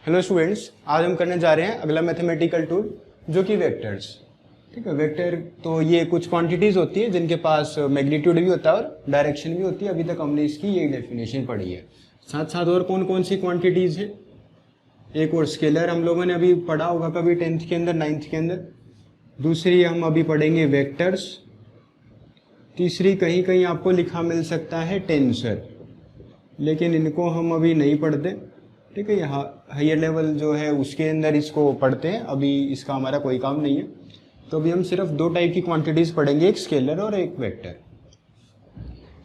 Hello students, आज हम करने जा रहे हैं अगला मैथमेटिकल टूल जो कि वेक्टर्स। ठीक है, वेक्टर तो ये कुछ क्वांटिटीज होती है जिनके पास मैग्नीट्यूड भी होता है और डायरेक्शन भी होती है। अभी तक हमने इसकी यही डेफिनेशन पढ़ी है। साथ साथ और कौन कौन सी क्वांटिटीज हैं, एक और स्केलर हम लोगों ने अभी पढ़ा होगा कभी 10th के अंदर 9th के अंदर। दूसरी हम अभी पढ़ेंगे वेक्टर्स। तीसरी कहीं कहीं आपको लिखा मिल सकता है टेंसर, लेकिन इनको हम अभी नहीं पढ़ते। ठीक है, यहाँ हायर लेवल जो है उसके अंदर इसको पढ़ते हैं, अभी इसका हमारा कोई काम नहीं है। तो अभी हम सिर्फ दो टाइप की क्वांटिटीज पढ़ेंगे, एक स्केलर और एक वेक्टर।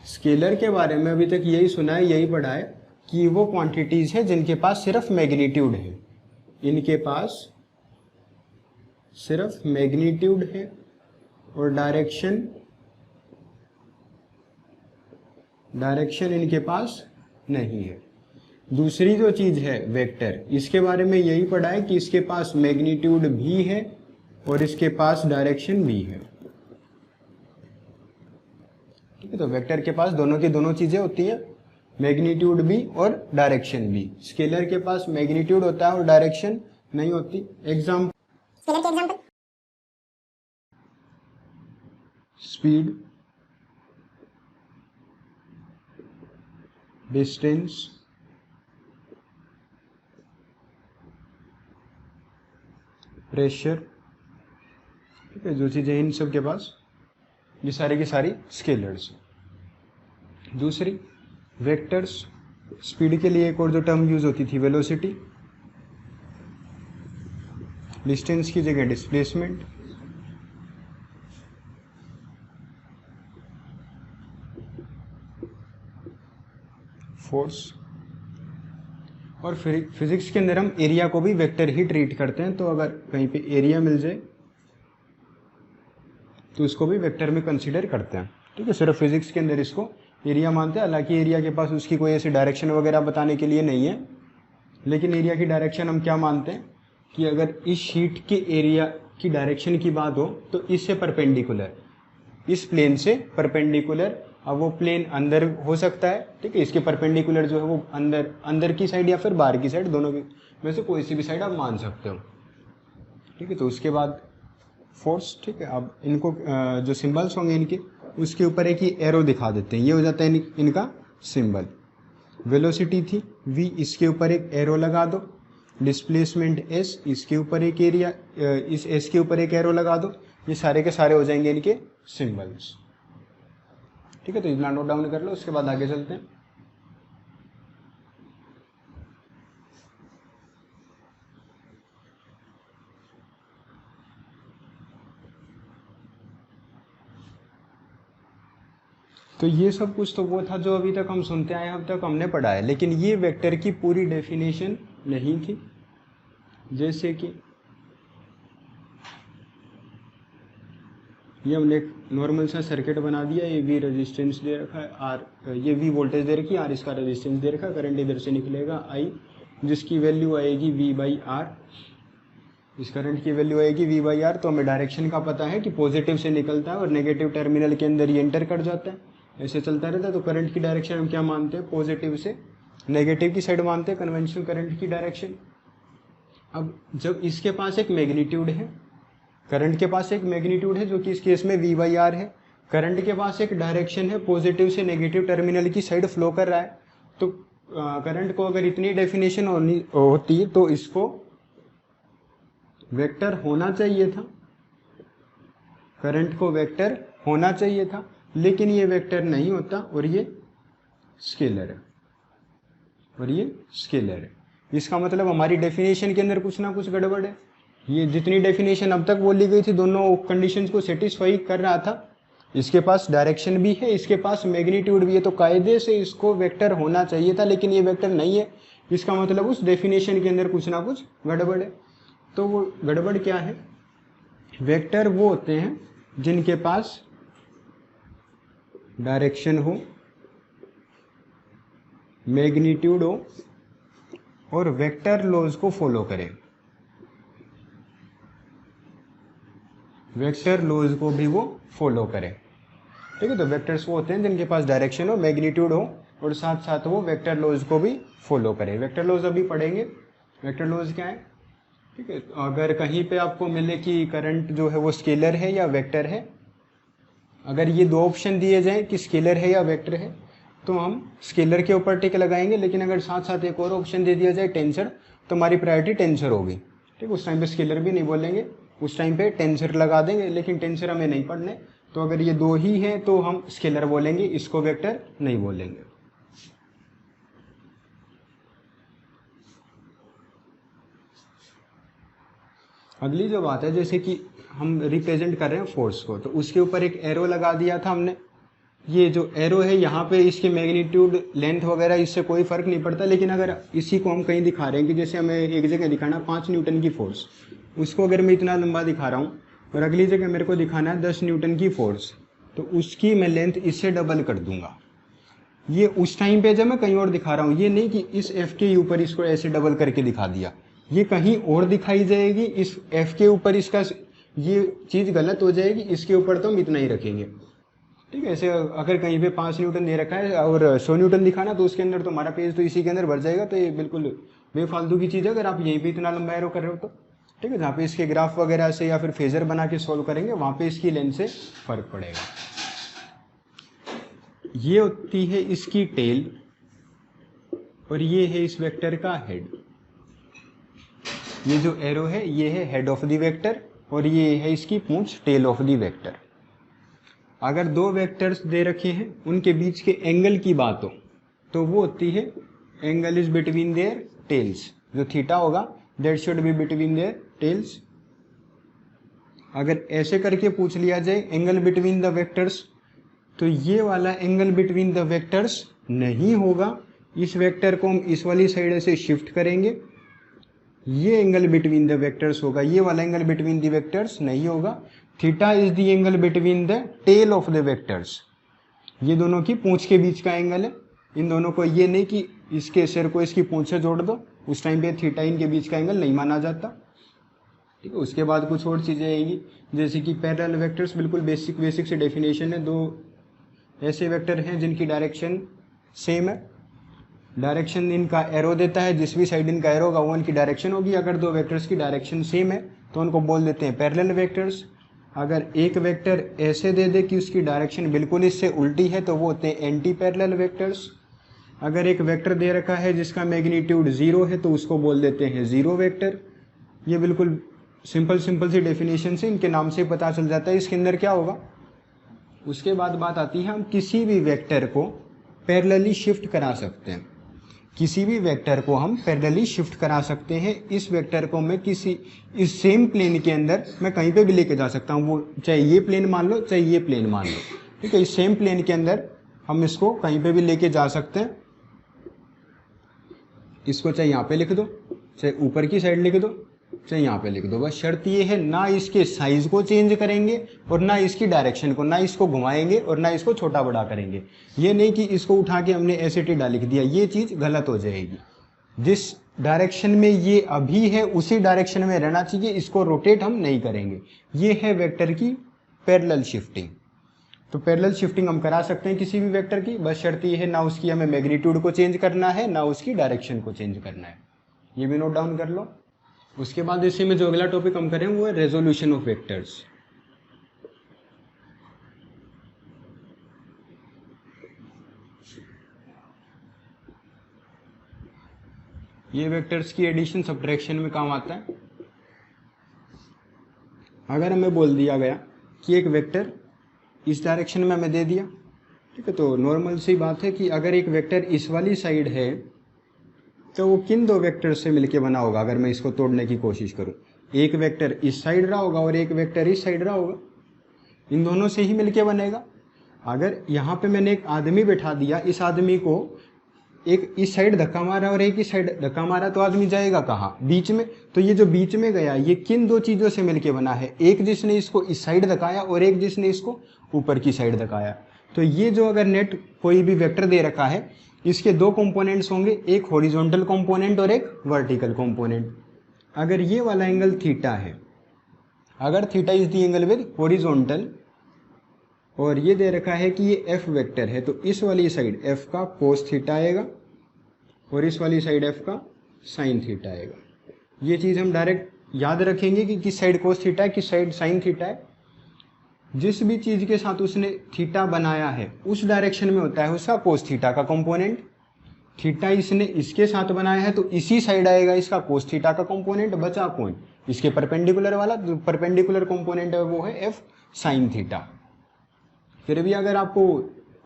स्केलर के बारे में अभी तक यही सुना है, यही पढ़ा है कि वो क्वांटिटीज है जिनके पास सिर्फ मैग्नीट्यूड है। इनके पास सिर्फ मैग्नीट्यूड है और डायरेक्शन इनके पास नहीं है। दूसरी जो चीज है वेक्टर, इसके बारे में यही पढ़ा है कि इसके पास मैग्नीट्यूड भी है और इसके पास डायरेक्शन भी है। ठीक है, तो वेक्टर के पास दोनों की दोनों चीजें होती हैं, मैग्नीट्यूड भी और डायरेक्शन भी। स्केलर के पास मैग्नीट्यूड होता है और डायरेक्शन नहीं होती। Example, speed, distance, pressure. ठीक है, जो चीजें इन सब के पास, ये सारी की सारी स्केलर्स। दूसरी वेक्टर्स, स्पीड के लिए एक और जो टर्म यूज होती थी वेलोसिटी, डिस्टेंस की जगह डिस्प्लेसमेंट, फोर्स। और फिजिक्स के अंदर हम एरिया को भी वेक्टर ही ट्रीट करते हैं, तो अगर कहीं पे एरिया मिल जाए तो इसको भी वेक्टर में कंसीडर करते हैं। ठीक है, सिर्फ फिजिक्स के अंदर इसको एरिया मानते हैं, हालांकि एरिया के पास उसकी कोई ऐसी डायरेक्शन वगैरह बताने के लिए नहीं है। लेकिन एरिया की डायरेक्शन हम क्या मानते हैं कि अगर इस शीट के एरिया की डायरेक्शन की बात हो तो इससे परपेंडिकुलर, इस प्लेन से परपेंडिकुलर, अब वो प्लेन अंदर हो सकता है। ठीक है, इसके परपेंडिकुलर जो है वो अंदर की साइड या फिर बाहर की साइड, दोनों में से कोई सी भी साइड आप मान सकते हो। ठीक है, तो उसके बाद फोर्स। ठीक है, अब इनको जो सिंबल्स होंगे इनके, उसके ऊपर एक ही एरो दिखा देते हैं, ये हो जाता है इनका सिंबल। वेलोसिटी थी v, इसके ऊपर एक एरो लगा दो। डिस्प्लेसमेंट s, इसके ऊपर एक एरिया, इस s के ऊपर एक एरो लगा दो। ये सारे के सारे हो जाएंगे इनके सिंबल्स। ठीक है, तो इतना नोट डाउन कर लो, उसके बाद आगे चलते हैं। तो ये सब कुछ तो वो था जो अभी तक हम सुनते आए हैं, अब तक हमने पढ़ा है, लेकिन ये वेक्टर की पूरी डेफिनेशन नहीं थी। जैसे कि ये हमने एक नॉर्मल सा सर्किट बना दिया, ये V रेजिस्टेंस दे रखा है, R ये V वोल्टेज दे रखी है, R इसका रेजिस्टेंस दे रखा है, करंट इधर से निकलेगा I, जिसकी वैल्यू आएगी V/R। इस करंट की वैल्यू आएगी V/R। तो हमें डायरेक्शन का पता है कि पॉजिटिव से निकलता है और नेगेटिव टर्मिनल के अंदर ये एंटर कर जाता है, ऐसे चलता रहता है। तो करंट की डायरेक्शन हम क्या मानते हैं, पॉजिटिव से नेगेटिव की साइड मानते हैं, कन्वेंशनल करंट की डायरेक्शन। अब जब इसके पास एक मैग्नीट्यूड है, करंट के पास एक मैग्नीट्यूड है जो कि इस केस में V/R है, करंट के पास एक डायरेक्शन है, पॉजिटिव से नेगेटिव टर्मिनल की साइड फ्लो कर रहा है, तो करंट को अगर इतनी डेफिनेशन होती तो इसको वेक्टर होना चाहिए था, करंट को वेक्टर होना चाहिए था, लेकिन ये वेक्टर नहीं होता और ये स्केलर है, इसका मतलब हमारी डेफिनेशन के अंदर कुछ ना कुछ गड़बड़ है। ये जितनी डेफिनेशन अब तक बोली गई थी दोनों कंडीशंस को सेटिस्फाई कर रहा था। इसके पास डायरेक्शन भी है, इसके पास मैग्नीट्यूड भी है, तो कायदे से इसको वेक्टर होना चाहिए था, लेकिन ये वेक्टर नहीं है। इसका मतलब उस डेफिनेशन के अंदर कुछ ना कुछ गड़बड़ है। तो वो गड़बड़ क्या है, वेक्टर वो होते हैं जिनके पास डायरेक्शन हो, मैग्नीट्यूड हो और वेक्टर लॉज को फॉलो करें। वेक्टर लॉज को भी वो फॉलो करें। ठीक है, तो वेक्टर्स वो होते हैं जिनके पास डायरेक्शन हो, मैग्नीट्यूड हो और साथ साथ वो वेक्टर लॉज को भी फॉलो करें। वेक्टर लॉज अभी पढ़ेंगे, वेक्टर लॉज क्या है, ठीक है। अगर कहीं पे आपको मिले कि करंट जो है वो स्केलर है या वेक्टर है, अगर ये दो ऑप्शन दिए जाएं कि स्केलर है या वेक्टर है, तो हम स्केलर के ऊपर टिक लगाएंगे। लेकिन अगर साथ साथ एक और ऑप्शन दे दिया जाए टेंसर, तो हमारी प्रायोरिटी टेंसर होगी, ठीक। उस टाइम पे स्केलर भी नहीं बोलेंगे, उस टाइम पे टेंसर लगा देंगे, लेकिन टेंसर हमें नहीं पढ़ने। तो अगर ये दो ही हैं तो हम स्केलर बोलेंगे, इसको वेक्टर नहीं बोलेंगे। अगली जो बात है, जैसे कि हम रिप्रेजेंट कर रहे हैं फोर्स को, तो उसके ऊपर एक एरो लगा दिया था हमने। ये जो एरो है यहाँ पे इसके मैग्नीट्यूड लेंथ वगैरह इससे कोई फर्क नहीं पड़ता। लेकिन अगर इसी को हम कहीं दिखा रहे हैं कि जैसे हमें एक जगह दिखाना 5 न्यूटन की फोर्स, उसको अगर मैं इतना लंबा दिखा रहा हूँ और अगली जगह मेरे को दिखाना है 10 न्यूटन की फोर्स, तो उसकी मैं लेंथ इससे डबल कर दूंगा। ये उस टाइम पे जब मैं कहीं और दिखा रहा हूँ, ये नहीं कि इस एफ के ऊपर इसको ऐसे डबल करके दिखा दिया, ये कहीं और दिखाई जाएगी। इस एफ के ऊपर इसका ये चीज़ गलत हो जाएगी, इसके ऊपर तो हम इतना ही रखेंगे, ठीक है। ऐसे अगर कहीं पे 5 न्यूटन दे रखा है और 100 न्यूटन दिखाना, तो उसके अंदर तो हमारा पेज तो इसी के अंदर भर जाएगा। तो ये बिल्कुल बेफालतू की चीज़ है अगर आप यहीं पे इतना लंबा एरो कर रहे हो तो, ठीक है। जहाँ पे इसके ग्राफ वगैरह से या फिर फेजर बना के सॉल्व करेंगे, वहाँ पे इसकी लेंथ से फर्क पड़ेगा। ये होती है इसकी टेल और ये है इस वेक्टर का हेड। ये जो एरो है ये है हेड ऑफ द वेक्टर और ये है इसकी पूंछ, टेल ऑफ द वेक्टर। अगर दो वेक्टर्स दे रखे हैं, उनके बीच के एंगल की बात हो तो वो होती है angle is between their tales. जो थीटा होगा that should be between their tales. अगर ऐसे करके पूछ लिया जाए एंगल बिटवीन द वेक्टर्स, तो ये वाला एंगल बिटवीन द वेक्टर्स नहीं होगा। इस वेक्टर को हम इस वाली साइड से शिफ्ट करेंगे, ये एंगल बिटवीन द वेक्टर्स होगा। ये वाला एंगल बिटवीन द वेक्टर्स नहीं होगा। Theta is the angle between the tail of the vectors. ये दोनों की पूंछ के बीच का एंगल है। इन दोनों को ये नहीं कि इसके सिर को इसकी पूंछ से जोड़ दो, उस टाइम पे थीटा इनके बीच का एंगल नहीं माना जाता, ठीक है। उसके बाद कुछ और चीजें आएंगी, जैसे कि पैरेलल वेक्टर्स। बिल्कुल बेसिक से डेफिनेशन है। दो ऐसे वेक्टर हैं जिनकी डायरेक्शन सेम है, डायरेक्शन इनका एरो देता है, जिस भी साइड इनका एरो होगा वो इनकी डायरेक्शन होगी। अगर दो वेक्टर्स की डायरेक्शन सेम है तो उनको बोल देते हैं पैरेलल वेक्टर्स। अगर एक वेक्टर ऐसे दे दे कि उसकी डायरेक्शन बिल्कुल इससे उल्टी है तो वो होते हैं एंटी पैरेलल वेक्टर्स। अगर एक वेक्टर दे रखा है जिसका मैग्नीट्यूड 0 है तो उसको बोल देते हैं जीरो वेक्टर। ये बिल्कुल सिंपल सी डेफिनेशन से इनके नाम से पता चल जाता है इसके अंदर क्या होगा। उसके बाद बात आती है, हम किसी भी वेक्टर को पैरेलली शिफ्ट करा सकते हैं। किसी भी वेक्टर को हम पैरेलली शिफ्ट करा सकते हैं। इस वेक्टर को मैं किसी इस सेम प्लेन के अंदर मैं कहीं पे भी लेके जा सकता हूँ, वो चाहे ये प्लेन मान लो चाहे ये प्लेन मान लो, ठीक है। इस सेम प्लेन के अंदर हम इसको कहीं पे भी लेके जा सकते हैं। इसको चाहे यहाँ पे लिख दो, चाहे ऊपर की साइड लिख दो, चाहे यहाँ पे लिख दो। बस शर्त ये है, ना इसके साइज को चेंज करेंगे और ना इसकी डायरेक्शन को, ना इसको घुमाएंगे और ना इसको छोटा बड़ा करेंगे। ये नहीं कि इसको उठा के हमने ऐसे टेढ़ा लिख दिया, ये चीज गलत हो जाएगी। जिस डायरेक्शन में ये अभी है उसी डायरेक्शन में रहना चाहिए, इसको रोटेट हम नहीं करेंगे। ये है वेक्टर की पैरेलल शिफ्टिंग। तो पैरेलल शिफ्टिंग हम करा सकते हैं किसी भी वेक्टर की, बस शर्त ये है ना उसकी हमें मैग्नीट्यूड को चेंज करना है ना उसकी डायरेक्शन को चेंज करना है। ये भी नोट डाउन कर लो। उसके बाद इसी में जो अगला टॉपिक हम करें वो है रेजोल्यूशन ऑफ वेक्टर्स। ये वेक्टर्स की एडिशन सब्ट्रैक्शन में काम आता है। अगर हमें बोल दिया गया कि एक वेक्टर इस डायरेक्शन में हमें दे दिया, ठीक है, तो नॉर्मल सी बात है कि अगर एक वेक्टर इस वाली साइड है तो वो किन दो वेक्टर से मिलके बना होगा। अगर मैं इसको तोड़ने की कोशिश करूं, एक वेक्टर इस साइड रहा होगा और एक वेक्टर इस साइड रहा होगा, इन दोनों से ही मिलके बनेगा। अगर यहाँ पे मैंने एक आदमी बैठा दिया, इस आदमी को एक इस साइड धक्का मारा और एक इस साइड धक्का मारा, तो आदमी जाएगा कहाँ? बीच में। तो ये जो बीच में गया ये किन दो चीजों से मिलके बना है? एक जिसने इसको इस साइड धकाया और एक जिसने इसको ऊपर की साइड धकाया। तो ये जो अगर नेट कोई भी वेक्टर दे रखा है, इसके दो कंपोनेंट्स होंगे, एक हॉरिजॉन्टल कंपोनेंट और एक वर्टिकल कंपोनेंट। अगर ये वाला एंगल थीटा है, अगर theta is the angle with horizontal, और ये दे रखा है कि ये एफ वेक्टर है, तो इस वाली साइड एफ का कोस थीटा आएगा और इस वाली साइड एफ का साइन थीटा आएगा। ये चीज़ हम डायरेक्ट याद रखेंगे कि किस साइड कोस थीटा है, किस साइड साइन थीटा है। जिस भी चीज़ के साथ उसने थीटा बनाया है उस डायरेक्शन में होता है उसका कोस थीटा का कंपोनेंट। थीटा इसने इसके साथ बनाया है तो इसी साइड आएगा इसका कोस थीटा का कंपोनेंट। बचा कौन? इसके परपेंडिकुलर वाला। जो परपेंडिकुलर कंपोनेंट है वो है एफ साइन थीटा। फिर भी अगर आपको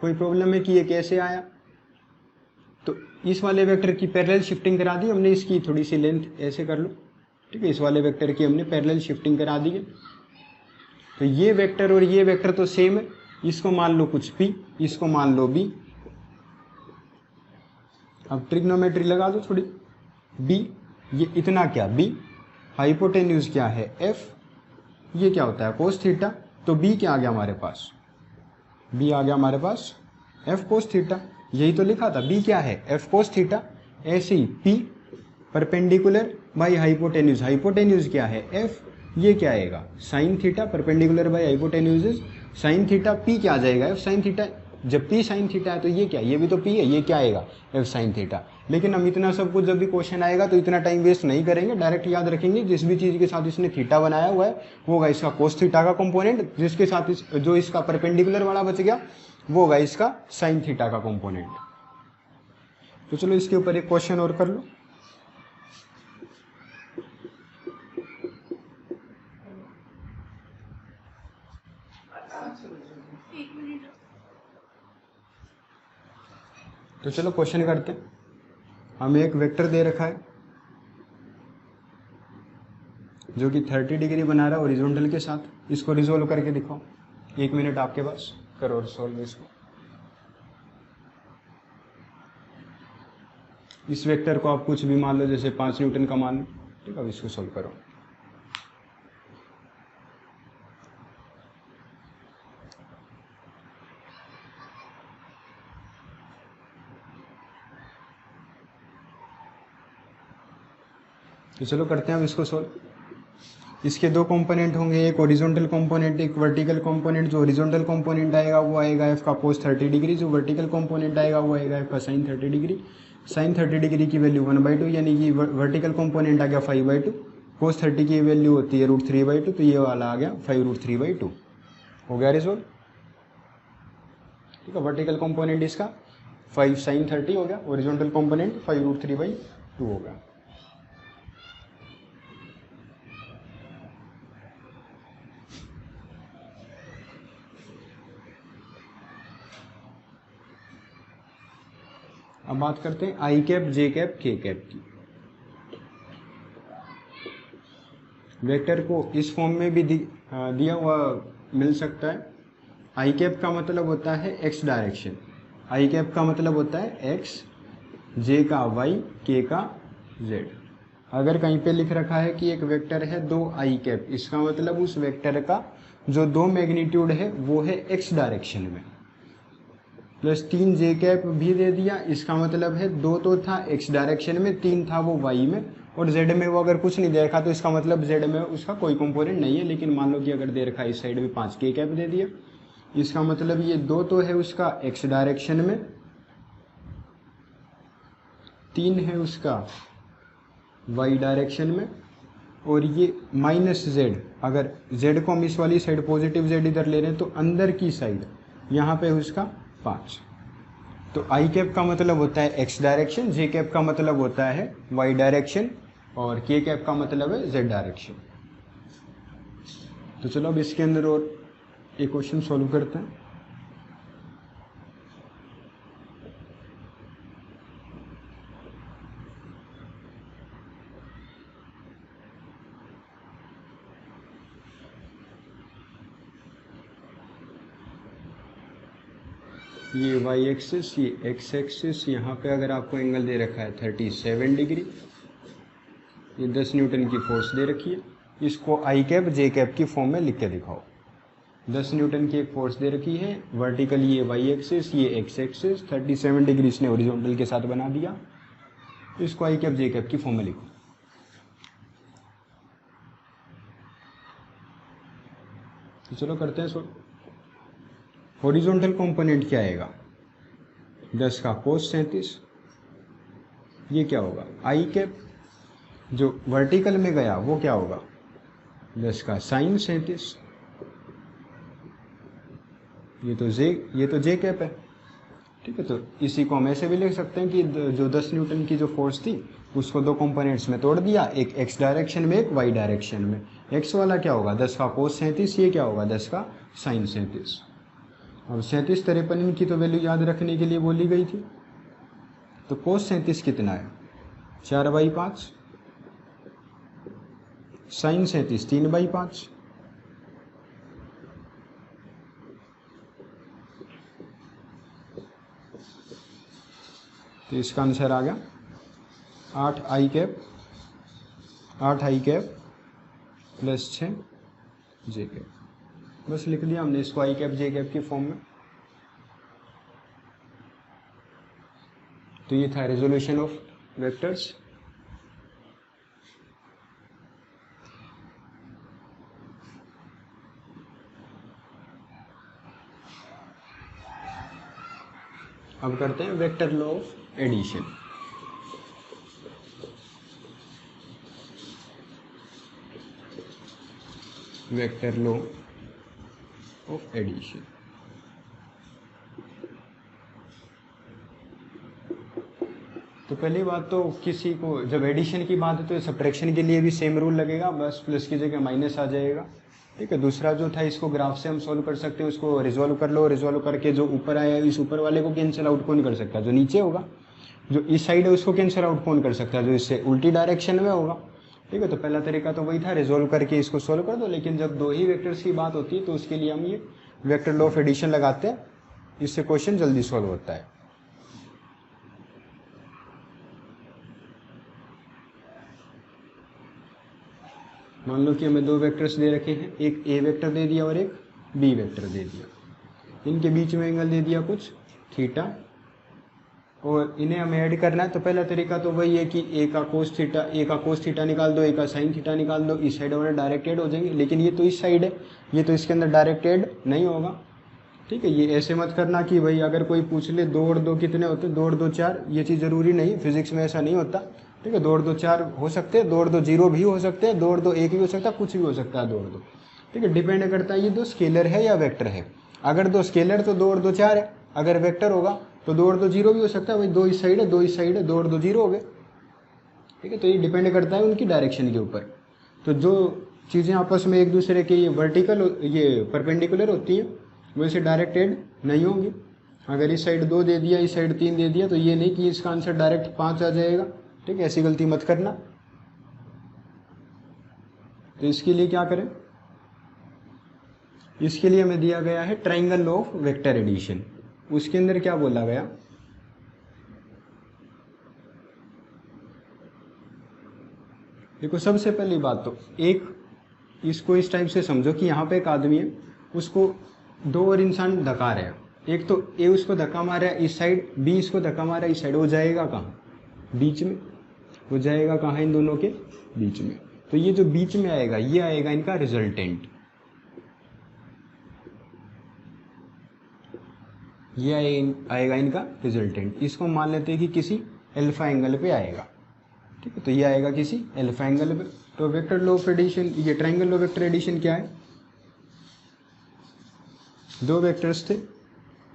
कोई प्रॉब्लम है कि ये कैसे आया, तो इस वाले वेक्टर की पैरेलल शिफ्टिंग करा दी हमने। इसकी थोड़ी सी लेंथ ऐसे कर लो, ठीक है। इस वाले वेक्टर की हमने पैरेलल शिफ्टिंग करा दी है। तो ये वेक्टर और ये वेक्टर तो सेम है। इसको मान लो कुछ p, इसको मान लो b। अब ट्रिग्नोमेट्री लगा दो थोड़ी। b ये इतना क्या b, हाइपोटेन्यूज क्या है f, ये क्या होता है कोस थीटा। तो b क्या आ गया हमारे पास? b आ गया हमारे पास f कोस थीटा। यही तो लिखा था, b क्या है f कोस थीटा। ऐसे ही p perpendicular by hypotenuse, hypotenuse क्या है f, ये क्या आएगा sign theta. Perpendicular by hypotenuse is sine theta. p क्या आ जाएगा f साइन थीटा। जब p साइन थीटा है तो ये क्या, ये भी तो p है, ये क्या आएगा f साइन थीटा। लेकिन हम इतना सब कुछ जब भी क्वेश्चन आएगा तो इतना टाइम वेस्ट नहीं करेंगे, डायरेक्ट याद रखेंगे जिस भी चीज़ के साथ इसने थीटा बनाया हुआ है वो होगा इसका कोस थीटा का कंपोनेंट। जिसके साथ जो इसका परपेंडिकुलर वाला बच गया वो होगा इसका साइन थीटा का कंपोनेंट। तो चलो इसके ऊपर एक क्वेश्चन और कर लो। तो चलो क्वेश्चन करते हैं। हमें एक वेक्टर दे रखा है जो कि 30 डिग्री बना रहा है हॉरिजॉन्टल के साथ। इसको रिजोल्व करके दिखाओ। 1 मिनट आपके पास, करो और सॉल्व इसको। इस वेक्टर को आप कुछ भी मान लो, जैसे 5 न्यूटन का मान लो, ठीक है। अब इसको सॉल्व करो। तो चलो करते हैं अब इसको सॉल्व। इसके दो कंपोनेंट होंगे, एक हॉरिजॉन्टल कंपोनेंट, एक वर्टिकल कंपोनेंट। जो हॉरिजॉन्टल कंपोनेंट आएगा वो आएगा एफ का कोस 30 डिग्री, जो वर्टिकल कंपोनेंट आएगा वो आएगा एफ का साइन 30 डिग्री। साइन 30 डिग्री की वैल्यू 1/2, यानी कि वर्टिकल कंपोनेंट आ गया 5/2। कोस 30 की वैल्यू होती है √3/2, तो ये वाला आ गया 5√3/2। हो गया रिजोल्व, ठीक है। वर्टिकल कंपोनेंट इसका 5 साइन 30 हो गया, हॉरिजॉन्टल कंपोनेंट 5√3/2 हो गया। अब बात करते हैं आई कैप, जे कैप, के कैप की। वेक्टर को इस फॉर्म में भी दिया हुआ मिल सकता है। आई कैप का मतलब होता है एक्स डायरेक्शन। आई कैप का मतलब होता है एक्स, जे का वाई, के का जेड। अगर कहीं पे लिख रखा है कि एक वेक्टर है 2 आई कैप, इसका मतलब उस वेक्टर का जो 2 मैग्नीट्यूड है वो है एक्स डायरेक्शन में, प्लस 3 जे कैप भी दे दिया। इसका मतलब है 2 तो था एक्स डायरेक्शन में, 3 था वो वाई में, और जेड में वो अगर कुछ नहीं दे रखा तो इसका मतलब जेड में उसका कोई कंपोनेंट नहीं है। लेकिन मान लो कि अगर दे रखा है इस साइड में 5 के कैप दे दिया, इसका मतलब ये 2 तो है उसका एक्स डायरेक्शन में, 3 है उसका वाई डायरेक्शन में, और ये माइनस जेड। अगर जेड को हम इस वाली साइड पॉजिटिव जेड इधर ले रहे हैं तो अंदर की साइड यहाँ पे उसका 5। तो आई कैप का मतलब होता है एक्स डायरेक्शन, जे कैप का मतलब होता है वाई डायरेक्शन, और के कैप का मतलब है जेड डायरेक्शन। तो चलो अब इसके अंदर और एक क्वेश्चन सॉल्व करते हैं। ये वाई एक्सिस, ये एक्स एक्सिस, यहाँ पे अगर आपको एंगल दे रखा है 37 डिग्री, ये 10 न्यूटन की फोर्स दे रखी है। इसको आई कैप, जे कैप की फॉर्म में लिख के दिखाओ। 10 न्यूटन की एक फोर्स दे रखी है, वर्टिकल ये वाई एक्सिस, ये एक्स एक्सिस, 37 डिग्री इसने हॉरिजॉन्टल के साथ बना दिया। इसको आई कैप, जे कैप की फॉर्म में लिखो। तो चलो करते हैं सो। हॉरिजॉन्टल कंपोनेंट क्या आएगा? 10 का कोस 37, ये क्या होगा आई कैप, जो वर्टिकल में गया वो क्या होगा 10 का साइन 37। ये तो जे कैप है, ठीक है। तो इसी को हम ऐसे भी लिख सकते हैं कि जो 10 न्यूटन की जो फोर्स थी उसको दो कंपोनेंट्स में तोड़ दिया, एक एक्स डायरेक्शन में एक वाई डायरेक्शन में। एक्स वाला क्या होगा 10 का कोस 37, ये क्या होगा 10 का साइन 37। अब 37 53 इनकी तो वैल्यू याद रखने के लिए बोली गई थी। तो कोस 37 कितना है 4/5, साइन 37 3/5। तो इसका आंसर आ गया 8i कैप प्लस 6 जे कैप। बस लिख दिया हमने इसको आई कैप जे कैप की फॉर्म में। तो ये था रेजोल्यूशन ऑफ वेक्टर्स। अब करते हैं vector law of addition. Vector law of addition. तो पहली बात तो किसी को जब एडिशन की बात है तो सब्ट्रैक्शन के लिए भी सेम रूल लगेगा, बस प्लस की जगह माइनस आ जाएगा, ठीक है। दूसरा जो था इसको ग्राफ से हम सॉल्व कर सकते हैं, उसको रिजॉल्व कर लो, रिजॉल्व करके जो ऊपर आया इस ऊपर वाले को कैंसिल आउट कौन कर सकता है, जो नीचे होगा। जो इस साइड है उसको कैंसिल आउट कौन कर सकता है, जो इससे उल्टी डायरेक्शन में होगा, ठीक है। तो पहला तरीका तो वही था, रिजॉल्व करके इसको सॉल्व कर दो। लेकिन जब दो ही वेक्टर्स की बात होती है तो उसके लिए हम ये वेक्टर लॉ ऑफ एडिशन लगाते हैं, इससे क्वेश्चन जल्दी सॉल्व होता है। मान लो कि हमें दो वेक्टर्स दे रखे हैं, एक ए वेक्टर दे दिया और एक बी वेक्टर दे दिया। इनके बीच में एंगल दे दिया कुछ थीटा, और इन्हें हमें ऐड करना है। तो पहला तरीका तो वही है कि ए का कोस थीटा निकाल दो, ए का साइन थीटा निकाल दो, इस साइड वाले डायरेक्ट ऐड हो जाएंगे। लेकिन ये तो इस साइड है, ये तो इसके अंदर डायरेक्ट ऐड नहीं होगा, ठीक है। ये ऐसे मत करना कि भाई अगर कोई पूछ ले 2 और 2 कितने होते हैं, 2 और 2 4, ये चीज़ ज़रूरी नहीं, फिजिक्स में ऐसा नहीं होता, ठीक है। 2 और 2 4 हो सकते हैं, 2 और 2 0 भी हो सकते हैं, 2 और 2 1 भी हो सकता है, कुछ भी हो सकता है 2 और 2, ठीक है। डिपेंड करता है ये दो स्केलर है या वेक्टर है। अगर दो स्केलर तो 2 और 2 4 है, अगर वेक्टर होगा तो 2 और 2 0 भी हो सकता है, भाई 2 इस साइड है 2 इस साइड है, 2 और 2 0 हो गए, ठीक है। तो ये डिपेंड करता है उनकी डायरेक्शन के ऊपर। तो जो चीज़ें आपस में एक दूसरे के ये वर्टिकल ये परपेंडिकुलर होती हैं वैसे डायरेक्ट ऐड नहीं होंगी। अगर इस साइड 2 दे दिया, इस साइड 3 दे दिया, तो ये नहीं कि इसका आंसर डायरेक्ट 5 आ जाएगा, ठीक है। ऐसी गलती मत करना। तो इसके लिए क्या करें, इसके लिए हमें दिया गया है triangle law of vector addition. उसके अंदर क्या बोला गया, देखो सबसे पहली बात तो एक इसको इस टाइप से समझो कि यहाँ पे एक आदमी है, उसको 2 और इंसान धक्का रहे हैं। एक तो ए उसको धक्का मारा है इस साइड, बी इसको धक्का मारा है इस साइड, वो जाएगा कहाँ, बीच में। वो जाएगा कहाँ, इन दोनों के बीच में। तो ये जो बीच में आएगा ये आएगा इनका रिजल्टेंट, ये आएगा इनका रिजल्टेंट। इसको मान लेते हैं कि किसी अल्फा एंगल पे आएगा, ठीक है। तो ये आएगा किसी अल्फा एंगल पे। तो वेक्टर लॉ ऑफ एडिशन, ये ट्राइंगल लॉ वेक्टर एडिशन क्या है, 2 वेक्टर्स थे,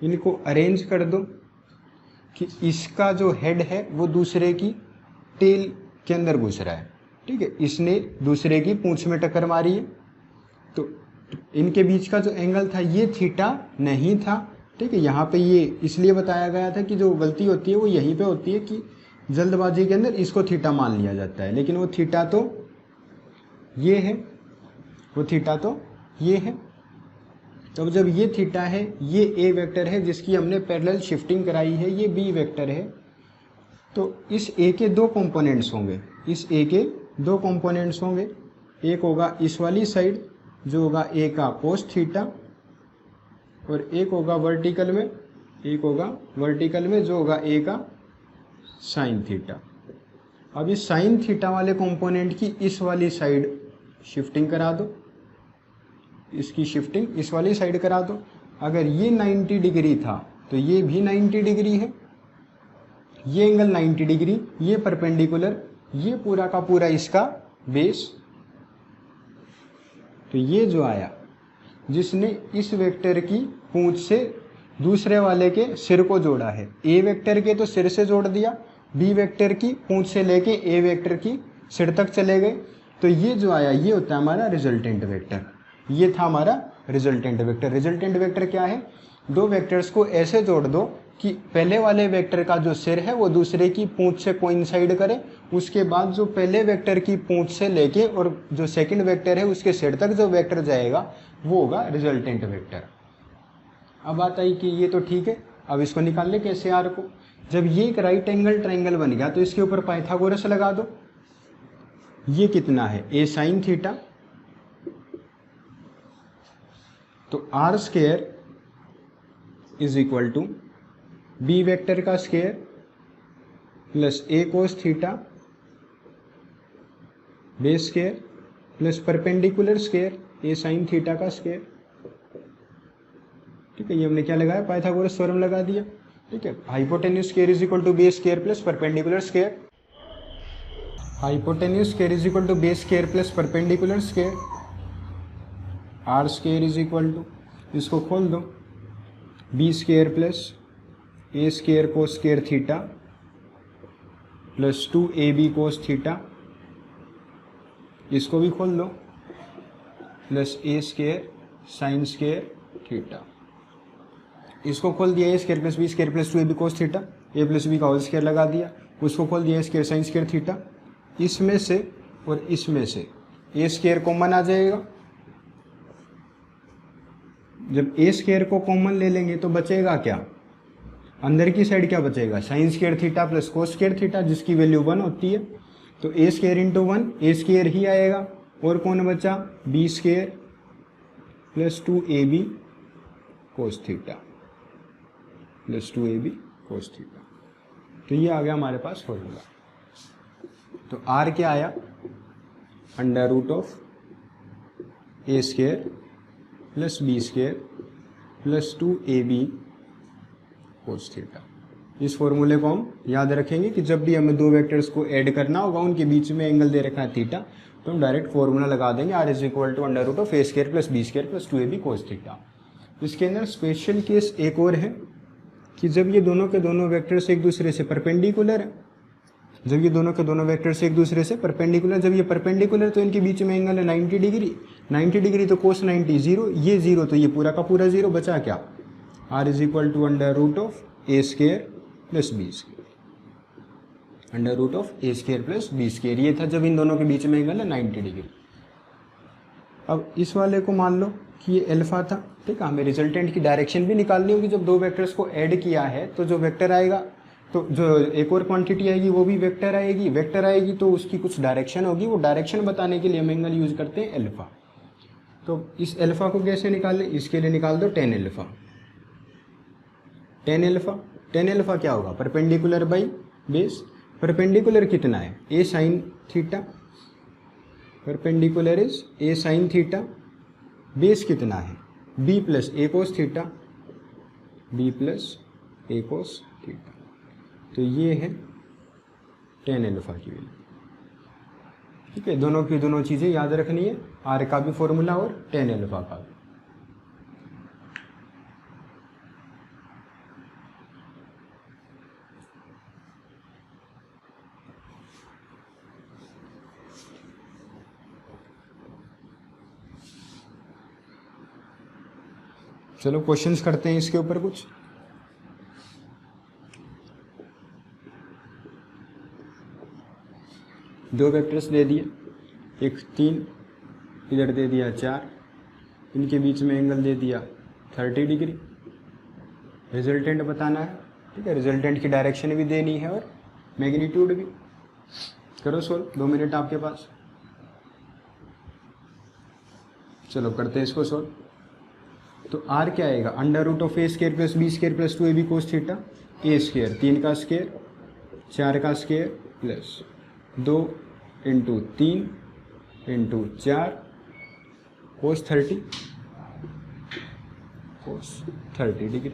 इनको अरेंज कर दो कि इसका जो हेड है वो दूसरे की टेल के अंदर घुस रहा है, ठीक है। इसने दूसरे की पूंछ में टक्कर मारी है, तो इनके बीच का जो एंगल था ये थीटा नहीं था, ठीक है। यहाँ पे ये इसलिए बताया गया था कि जो गलती होती है वो यहीं पे होती है कि जल्दबाजी के अंदर इसको थीटा मान लिया जाता है, लेकिन वो थीटा तो ये है, वो थीटा तो ये है। तो जब ये थीटा है, ये ए वेक्टर है जिसकी हमने पैरेलल शिफ्टिंग कराई है, ये बी वेक्टर है, तो इस ए के 2 कंपोनेंट्स होंगे, इस ए के 2 कंपोनेंट्स होंगे। एक होगा इस वाली साइड जो होगा ए का कोस थीटा, और एक होगा वर्टिकल में, एक होगा वर्टिकल में जो होगा ए का साइन थीटा। अब इस साइन थीटा वाले कंपोनेंट की इस वाली साइड शिफ्टिंग करा दो, इसकी शिफ्टिंग इस वाली साइड करा दो। अगर ये 90 डिग्री था तो ये भी 90 डिग्री है, ये एंगल 90 डिग्री, ये परपेंडिकुलर ये पूरा का पूरा इसका बेस। तो ये जो आया जिसने इस वेक्टर की पूंछ से दूसरे वाले के सिर को जोड़ा है, ए वेक्टर के तो सिर से जोड़ दिया, बी वेक्टर की पूंछ से लेके ए वेक्टर की सिर तक चले गए, तो ये जो आया ये होता है हमारा रिजल्टेंट वेक्टर। ये था हमारा रिजल्टेंट वेक्टर। रिजल्टेंट वेक्टर क्या है? दो वेक्टर्स को ऐसे जोड़ दो कि पहले वाले वेक्टर का जो सिर है वो दूसरे की पूंछ से कोइंसाइड करे, उसके बाद जो पहले वेक्टर की पूंछ से लेके और जो सेकंड वेक्टर है उसके सिर तक जो वेक्टर जाएगा वो होगा रिजल्टेंट वेक्टर। अब बात आई कि ये तो ठीक है, अब इसको निकाल ले कैसे आर को। जब ये एक राइट एंगल ट्राइंगल बन गया तो इसके ऊपर पाइथागोरस लगा दो। ये कितना है? ए साइन थीटा, तो r square is equal to b vector का square plus a cos theta base square plus perpendicular square a sine theta का स्क्वायर। ठीक है, ये हमने क्या लगाया? पाइथागोरस थ्योरम लगा दिया। ठीक है, hypotenuse square is equal to base square plus perpendicular square. Hypotenuse square is equal to base square plus perpendicular square. R square is equal to, इसको खोल दो, b square plus a square cos square theta plus 2ab cos theta, इसको भी खोल दो, plus a square sine square theta, इसको खोल दिया, a square plus b square plus 2ab cos theta, a plus b का होल स्क्वायर लगा दिया, उसको खोल दिया a square sine square theta. इसमें से और इसमें से ए स्क्वायर कॉमन आ जाएगा। जब ए स्क्वायर को कॉमन ले लेंगे तो बचेगा क्या? अंदर की साइड क्या बचेगा? Sine square theta plus cos square theta, जिसकी वैल्यू 1 होती है। तो a square into 1 a square ही आएगा। और कौन बचा? B square plus 2ab cos theta plus 2ab cos theta. तो ये आ गया हमारे पास फॉर्मूला। तो आर क्या आया? Under root of a square plus b square plus 2ab cos theta. इस फॉर्मूले को हम याद रखेंगे कि जब भी हमें दो वेक्टर्स को ऐड करना होगा, उनके बीच में एंगल दे रखा है थीटा, तो हम डायरेक्ट फॉर्मूला लगा देंगे, R is equal to under root of a square plus b square plus 2ab cos theta. इसके अंदर स्पेशल केस एक और है कि जब ये दोनों के दोनों वेक्टर्स एक दूसरे से परपेंडिकुलर है, जब ये दोनों के दोनों वेक्टर्स एक दूसरे से परपेंडिकुलर, जब ये परपेंडिकुलर तो इनके बीच में एंगल है 90 डिग्री, 90 डिग्री तो कोस 90 जीरो, ये जीरो तो ये पूरा का पूरा जीरो, बचा क्या? R is equal to under root of a square plus b square, under root of a square plus b square. ये था जब इन दोनों के बीच में एंगल है 90 डिग्री। अब इस वाले को मान लो कि ये अल्फा था। ठीक है, हमें रिजल्टेंट की डायरेक्शन भी निकालनी होगी। जब दो वेक्टर्स को ऐड किया है तो जो वेक्टर आएगा, तो जो एक और क्वांटिटी आएगी वो भी वेक्टर आएगी। वेक्टर आएगी तो उसकी कुछ डायरेक्शन होगी, वो डायरेक्शन बताने के लिए हम एंगल यूज करते हैं अल्फा। तो इस अल्फा को कैसे निकालें? इसके लिए निकाल दो tan अल्फा। tan अल्फा क्या होगा? Perpendicular by base. परपेंडिकुलर कितना है? A sine theta, perpendicular is a sine theta. Base कितना है? B plus a cos theta, b plus a cos theta. तो ये है tan अल्फा की वैल्यू। ठीक है, दोनों की दोनों चीज़ें याद रखनी है, आर का भी फॉर्मूला और tan अल्फा का भी। चलो क्वेश्चंस करते हैं इसके ऊपर कुछ। दो वेक्टर्स दे दिए, एक 3, इधर दे दिया 4, इनके बीच में एंगल दे दिया 30 डिग्री। रिजल्टेंट बताना है। ठीक है, रिजल्टेंट की डायरेक्शन भी देनी है और मैग्नीट्यूड भी। करो सोल्व, 2 मिनट आपके पास। चलो करते हैं इसको सोल्व। तो आर क्या आएगा? Under root of a square plus b square plus 2ab cos theta. A square 3 का स्क्वायर 4 का square plus 2 into 3 into 4 cos 30 degree.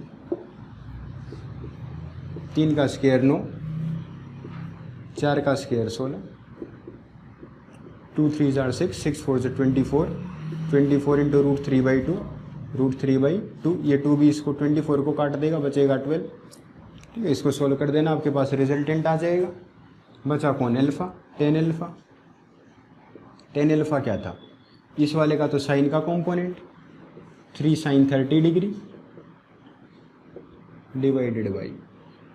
3 का स्क्वायर 9, 4 का स्क्वायर 16, 2 3 जार 6, 6 4 से 24, 24 इंटू √3/2, √3/2, ये 2 भी इसको 24 को काट देगा, बचेगा 12। ठीक है, इसको सोल्व कर देना, आपके पास रिजल्टेंट आ जाएगा। बचा कौन? Alpha, tan alpha. Tan alpha क्या था? इस वाले का तो साइन का component, 3 sin 30 degree divided by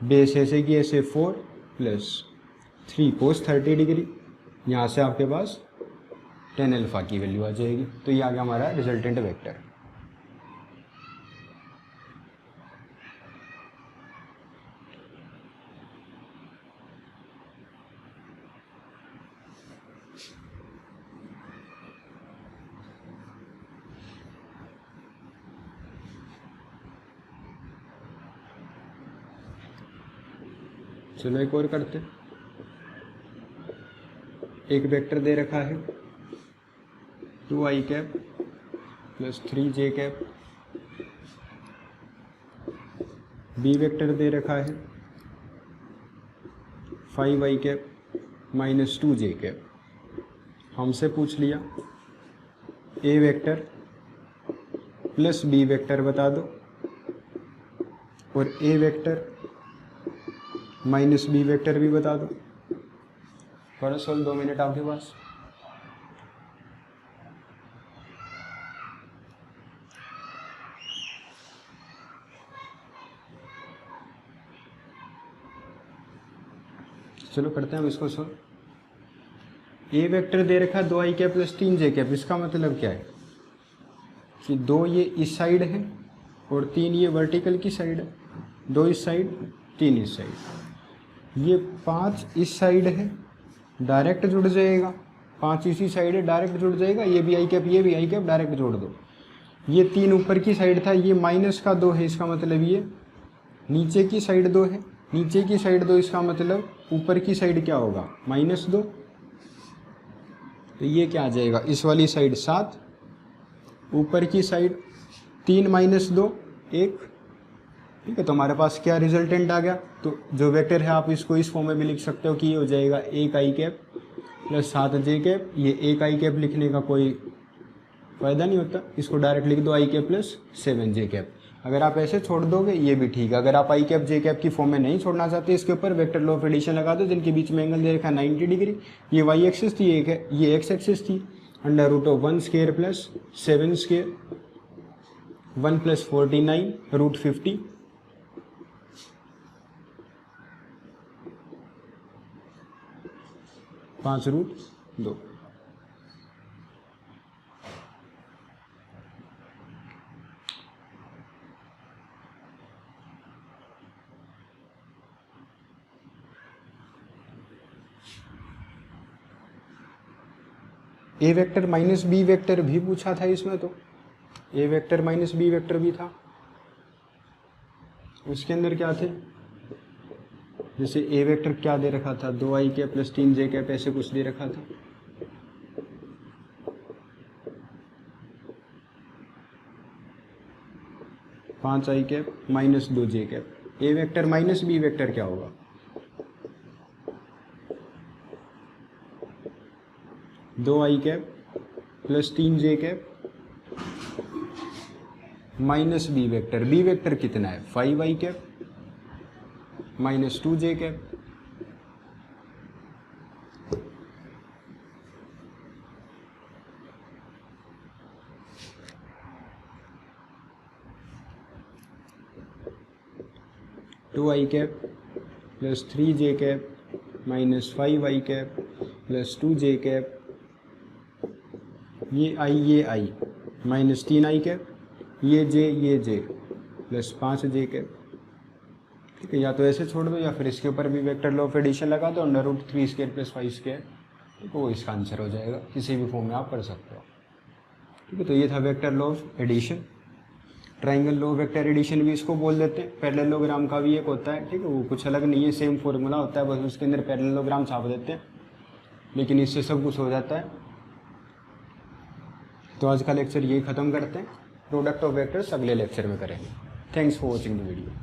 base ऐसे की ऐसे 4 प्लस 3 cos 30 डिग्री। यहाँ से आपके पास टेन अल्फ़ा की वैल्यू आ जाएगी। तो ये आ गया हमारा रिजल्टेंट वेक्टर। चलो एक और करते हैं। एक वेक्टर दे रखा है 2i cap plus 3j cap, b vector दे रखा है 5i cap minus 2j cap. हमसे पूछ लिया ए वेक्टर प्लस बी वेक्टर बता दो और ए वेक्टर माइनस बी वेक्टर भी बता दो। करो सोल्व, 2 मिनट आपके पास। चलो करते हैं हम इसको सोल्व। ए वेक्टर दे रखा 2i cap plus 3j cap. इसका मतलब क्या है कि 2 ये इस साइड है और 3 ये वर्टिकल की साइड है। 2 इस साइड, 3 इस साइड। ये 5 इस साइड है, डायरेक्ट जुड़ जाएगा। 5 इसी साइड है, डायरेक्ट जुड़ जाएगा। ये भी आई कैप, ये भी आई कैप, डायरेक्ट जोड़ दो। ये 3 ऊपर की साइड था, ये माइनस का 2 है, इसका मतलब ये नीचे की साइड 2 है। नीचे की साइड 2, इसका मतलब ऊपर की साइड क्या होगा? -2। तो ये क्या आ जाएगा? इस वाली साइड 7, ऊपर की साइड 3 - 2 1। ठीक है, तो हमारे पास क्या रिजल्टेंट आ गया? तो जो वेक्टर है आप इसको इस फॉर्म में भी लिख सकते हो कि ये हो जाएगा 1i cap plus 7j cap. ये 1i कैप लिखने का कोई फ़ायदा नहीं होता, इसको डायरेक्ट लिख दो i cap plus 7j cap. अगर आप ऐसे छोड़ दोगे ये भी ठीक है। अगर आप i कैप j कैप की फॉर्म में नहीं छोड़ना चाहते, इसके ऊपर वेक्टर लॉ ऑफ एडिशन लगा दो, जिनके बीच में एंगल दे रखा 90 डिग्री। ये y एक्सिस थी, ये x एक्सिस थी। √1² प्लस 7² 1 प्लस 49 √50। √2। ए वेक्टर माइनस बी वेक्टर भी पूछा था इसमें, तो ए वेक्टर माइनस बी वेक्टर भी था। उसके अंदर क्या थे? जैसे ए वेक्टर क्या दे रखा था? 2i cap plus 3j cap, ऐसे कुछ दे रखा था। -5i cap minus 2j cap. A vector minus b vector क्या होगा? 2i cap plus 3j cap minus b vector. B vector कितना है? 5i cap minus 2j cap. Two i cap plus 3j cap minus 5i cap plus 2j cap. ये i minus 3i cap, ये j plus 5j cap. ठीक है, या तो ऐसे छोड़ दो या फिर इसके ऊपर भी वेक्टर लॉ ऑफ एडिशन लगा दो, √3² प्लस 5²। ठीक है, वो इसका आंसर हो जाएगा। किसी भी फॉर्म में आप कर सकते हो। ठीक है, तो ये था vector law of addition. Triangle law vector addition भी इसको बोल देते हैं। पैरेललोग्राम का भी एक होता है। ठीक है, वो कुछ अलग नहीं है, सेम फॉर्मूला होता है, बस उसके अंदर पैरेललोग्राम छाप देते हैं, लेकिन इससे सब कुछ हो जाता है। तो आज का लेक्चर यही ख़त्म करते हैं। प्रोडक्ट ऑफ वेक्टर्स अगले लेक्चर में करेंगे। Thanks for watching the video.